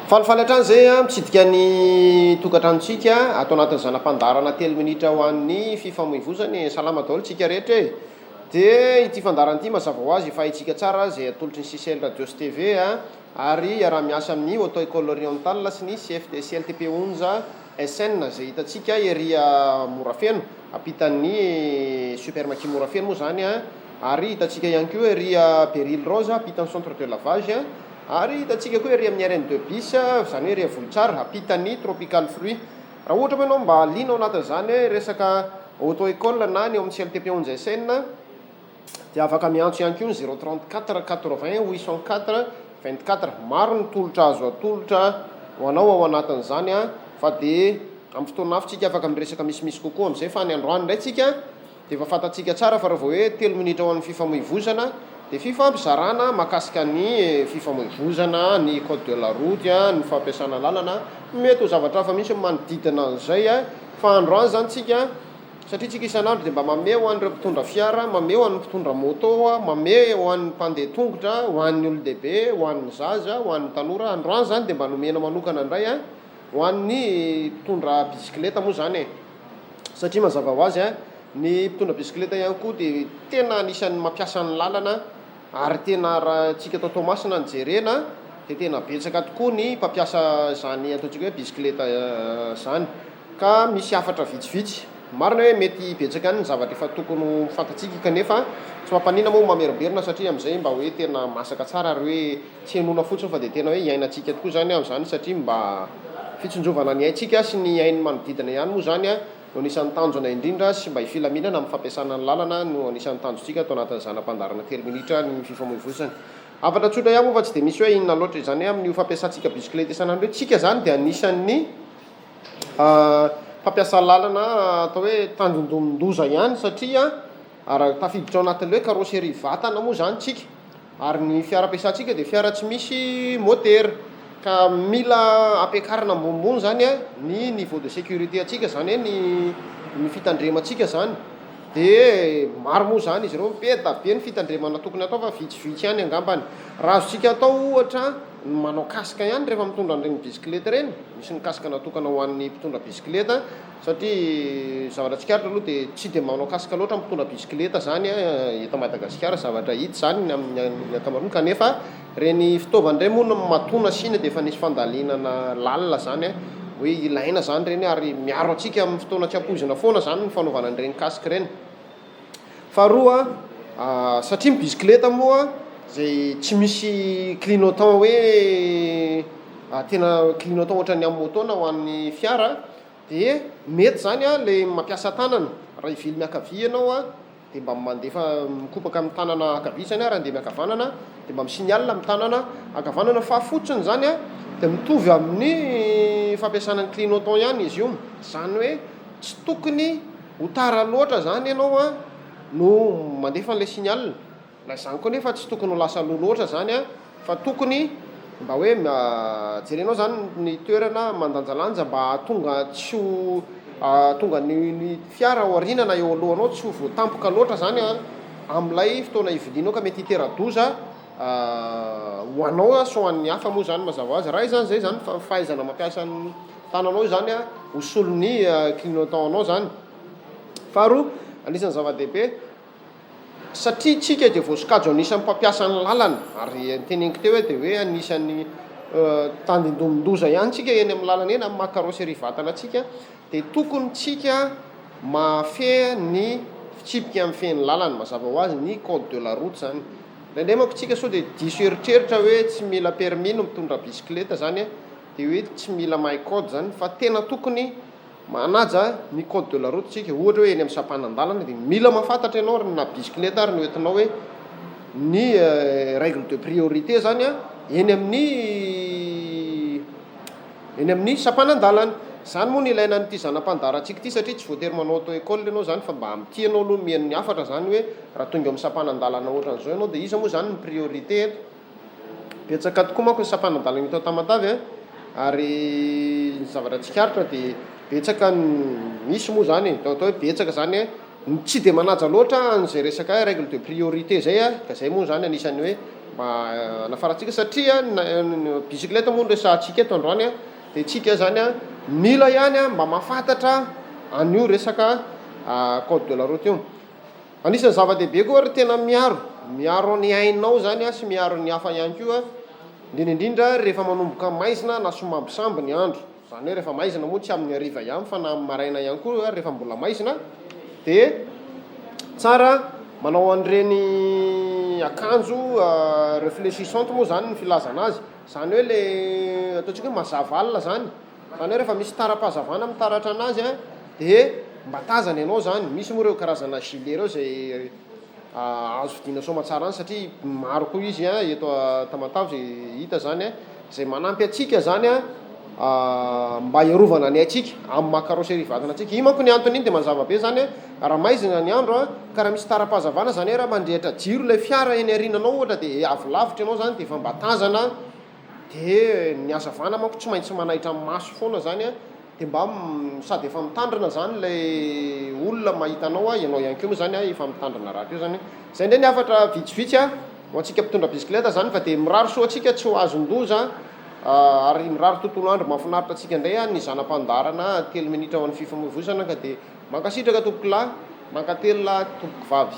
Falifaly hatrany zay mitsidika ny tokantranontsika atao anatin'ny zanam-pandarana 3 minitra ho an'ny fifamoivoizany salama daholo tsika rehetra e. Dia ity fandarana ity mazava ho azy efa haitsika tsara zay atolotry ny CCL Radio TV ary miara-miasa amin'ny auto école orientale sy ny CFD CLTP 11 SN zay hitatsika eria Morafeno ampitan'ny supermarché Morafeno moa zany ary hitatsika ihany koa eria Beril Rose ampitan'ny centre de lavage ary hitatsika koa eria amin'ny RN2 bis zany hoe eria Volontsara ampitan'ny tropical fruit. Raha ohatra ianao mba liana ao anatin'izany resaka auto école na ny ao amin'ny CLTP 11 SN dia afaka miantso ihany koa ny 034 80 804 24. Maro ny tolotra azo atolotra ho anao ao anatin'izany fa dia amin'ny fotoana hafitsika afaka miresaka misimisy kokoa amin'izay fa ny androany indray tsika dia efa fantatsika tsara fa raha vao hoe 3 minitra ho an'ny fifamoivoizana dia fifampizarana mahakasika ny fifamoivoizana, ny code de la route, ny fampiasana lalana, mety ho zavatra hafa mihitsy manodidina an'izay fa androany zany tsika satria tsika isan'andro dia mba mame ho an'ireo mpitondra fiara, mame ho an'ny mpitondra moto, mame ho an'ny mpandeha tongotra, ho an'ny olon-dehibe, ho an'ny zaza, ho an'ny tanora. Androany zany dia mba nomena manokana indray ho an'ny mpitondra bisikileta moa zany satria mazava ho azy ny mpitondra bisikileta ihany koa dia tena anisan'ny mampiasa ny lalana ary tena raha tsika tao Toamasina ny jerena dia tena betsaka tokoa ny mpampiasa zany ataontsika hoe bisikileta zany ka misy hafatra vitsivitsy. Marina hoe mety betsaka ny zavatra efa tokony fantatsika kanefa tsy mampanina moa mamerimberina satria amin'izay mba hoe tena masaka tsara ary hoe tsy henona fotsiny fa dia tena hoe iainantsika tokoa zany amin'izany satria mba fitsonjovana ny aintsika sy ny ain'ny manodidina ihany moa zany no anisan'ny tanjona indrindra sy mba hifilaminana amin'ny fampiasana ny lalana no anisan'ny tanjontsika atao anatin'ny zanam-pandarana 3 minitra ny fifamoivoizana. Afatra tsotra ihany moa fa tsy dia misy hoe inona loatra izany amin'ny fampiasantsika bisikileta isan'andro hoe tsika zany dia anisan'ny fampiasa lalana atao hoe tandrondondoza ihany satria ary tafiditra ao anatin'ilay hoe carrosserie vatana moa zany tsika ary ny fiara ampiasantsika dia fiara tsy misy motera ka mila ampiakarina ambonimbony zany ny niveau de sécurité atsika zany ny fitandremantsika zany dia maro moa zany izy ireo beda be ny fitandremana tokony atao fa vitsivitsy ihany angambany. Raha azontsika atao ohatra manao kasika ihany rehefa mitondra an'ireny bisikileta ireny, misy ny kasika natokana ho an'ny mpitondra bisikileta satria zavatra tsikaritra aloha dia tsy dia manao kasika loatra mitondra bisikileta zany eto Madagasikara zavatra hita zany amin'ny ankamaroany kanefa reny fitaovana indray moa no matona sina dia efa nisy fandalinana lalina zany hoe ilaina zany ireny ary miaro antsika amin'ny fotoana tsy ampoizina foana zany ny fanaovana an'ireny kasika ireny. Faharoa satria ny bisikileta moa zay tsy misy clignotant hoe tena clignotant ohatran'ny amin'ny moto na ho an'ny fiara dia mety zany ilay mampiasa tanana raha hivily miakavia ianao dia mba mandefa mikopaka amin'ny tanana akavia zany raha andeha miakavanana dia mba misignal amin'ny tanana akavanana fa fotsiny zany dia mitovy amin'ny fampiasana ny clignotant ihany izy io. Zany hoe tsy tokony ho tara loatra zany ianao no mandefa an'ilay signal. Zany koa nefa tsy tokony ho lasa loha loatra zany fa tokony mba hoe jerenao zany ny toerana mandanjalanja mba tonga tsy ho tonga ny fiara ao aoriana na eo alohanao tsy ho voatampoka loatra zany amin'ilay fotoana hivilianao ka mety hitera-doza ho anao sy ho an'ny hafa moa zany mazava ho azy. Raha izany zay zany fahaizana mampiasa ny tananao zany hosolo ny clignotant anao zany. Faharoa anisan'ny zava-dehibe satria tsika dia voasokajy anisan'ny mpampiasa ny lalana ary teneniko teo dia hoe anisan'ny tandindomindoza ihany tsika eny amin'ny lalana eny amin'ny maha-carrosserie vatana tsika dia tokony tsika mahafehy ny fitsipika amin'ny fehin'ny lalana mazava ho azy ny code de la route zany. Indraindray manko tsika sao dia diso eritreritra hoe tsy mila permis no mitondra bisikileta zany dia hoe tsy mila mahay code zany fa tena tokony manaja ny code de la route tsika. Ohatra hoe eny amin'ny sampanan-dalana dia mila mahafantatra ianao na bisikileta ary no entinao hoe ny règle de priorité zany eny amin'ny sampanan-dalana. Zany moa ny ilaina n'ity zanam-pandarantsika ity satria tsy voatery manao auto école ianao zany fa mba amin'ny tianao aloha mihaino ny hafatra zany hoe raha tonga amin'ny sampanan-dalana ohatran'izao ianao dia iza moa zany ny priorité. Betsaka tokoa manko ny sampanan-dalana eto Tamatavy ary zavatra tsikaritra dia betsaka misy moa zany atao hoe betsaka zany tsy dia manaja loatra an'izay resaka règle de priorité zay ka zay moa zany anisan'ny hoe mba nafarantsika satria bicyclette moa no resahantsika eto androany a dia tsika zany a mila ihany a mba mahafantatra an'io resaka code de la route io. Anisan'ny zava-dehibe koa ary tena miaro ny ainao zany a sy miaro ny hafa ihany koa indrindra rehefa manomboka maizina na somambisamby ny andro, zany hoe rehefa maizina moa tsy amin'ny hariva ihany fa na amin'ny maraina ihany koa rehefa mbola maizina, dia tsara manao an'ireny akanjo réfléchissante moa zany ny filazana azy, zany hoe le ataontsika hoe mazava alina zany hoe rehefa misy tara-pahazavana mitaratra anazy a dia mba tazana ianao zany. Misy moa ireo karazana gilet ireo zay azo vidiana soamantsara any satria maro koa izy a eto Tamatave zay hita zany a zay manampy atsika zany a mba iarovana ny atsika amin'ny maha-carrosserie vatana atsika. Io manko ny antony iny dia mazava be zany a raha maizina ny andro a ka raha misy tara-pahazavana zany hoe raha mandrehitra jiro ilay fiara eny arinanao ohatra dia avy lavitra ianao zany dia efa mba tazana, dia ny hazavana manko tsy maintsy manaitra maso foana zany a dia mba sady efa mitandrina zany ilay olona mahita anao a ianao ihany koa moa zany a efa mitandrina raha teo zany. Zay indray ny hafatra vitsivitsy a ho antsika mpitondra bicyclette zany, fa dia mirary soa antsika tsy ho azon-doza ary mirary tontolo andro mahafinaritra antsika indray a ny zanam-pandarana 3 minitra ho an'ny fifamoivoizana ka dia mankasitraka tompoko lahy, mankatelina tompoko vavy.